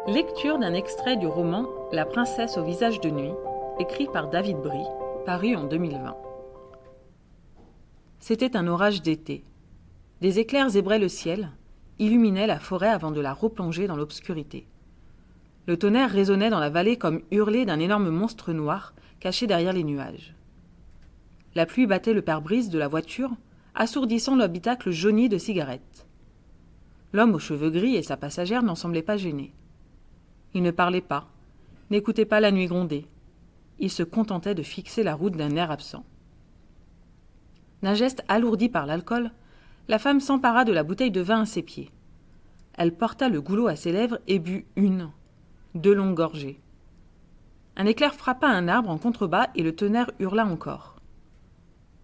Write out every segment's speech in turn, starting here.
Lecture d'un extrait du roman La princesse au visage de nuit, écrit par David Brie, paru en 2020. C'était un orage d'été. Des éclairs zébraient le ciel, illuminaient la forêt avant de la replonger dans l'obscurité. Le tonnerre résonnait dans la vallée comme hurlé d'un énorme monstre noir caché derrière les nuages. La pluie battait le pare-brise de la voiture, assourdissant l'habitacle jauni de cigarettes. L'homme aux cheveux gris et sa passagère n'en semblaient pas gênés. Ils ne parlaient pas, n'écoutaient pas la nuit gronder. Ils se contentaient de fixer la route d'un air absent. D'un geste alourdi par l'alcool, la femme s'empara de la bouteille de vin à ses pieds. Elle porta le goulot à ses lèvres et but deux longues gorgées. Un éclair frappa un arbre en contrebas et le tonnerre hurla encore.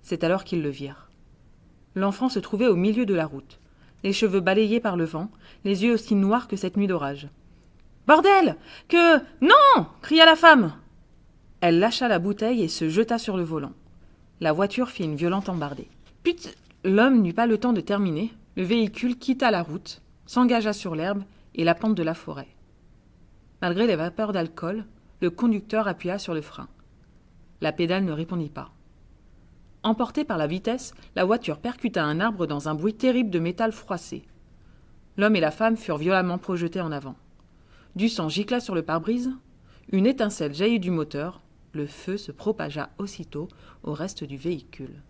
C'est alors qu'ils le virent. L'enfant se trouvait au milieu de la route, les cheveux balayés par le vent, les yeux aussi noirs que cette nuit d'orage. « Bordel! Que... Non !» cria la femme. Elle lâcha la bouteille et se jeta sur le volant. La voiture fit une violente embardée. Putain! L'homme n'eut pas le temps de terminer. Le véhicule quitta la route, s'engagea sur l'herbe et la pente de la forêt. Malgré les vapeurs d'alcool, le conducteur appuya sur le frein. La pédale ne répondit pas. Emportée par la vitesse, la voiture percuta un arbre dans un bruit terrible de métal froissé. L'homme et la femme furent violemment projetés en avant. Du sang gicla sur le pare-brise, une étincelle jaillit du moteur, le feu se propagea aussitôt au reste du véhicule.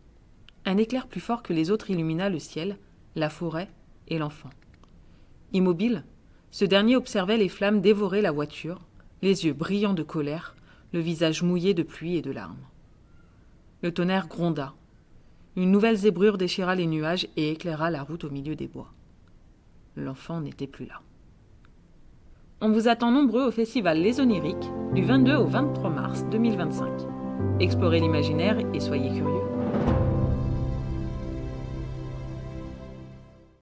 Un éclair plus fort que les autres illumina le ciel, la forêt et l'enfant. Immobile, ce dernier observait les flammes dévorer la voiture, les yeux brillants de colère, le visage mouillé de pluie et de larmes. Le tonnerre gronda. Une nouvelle zébrure déchira les nuages et éclaira la route au milieu des bois. L'enfant n'était plus là. On vous attend nombreux au festival Les Oniriques du 22 au 23 mars 2025. Explorez l'imaginaire et soyez curieux.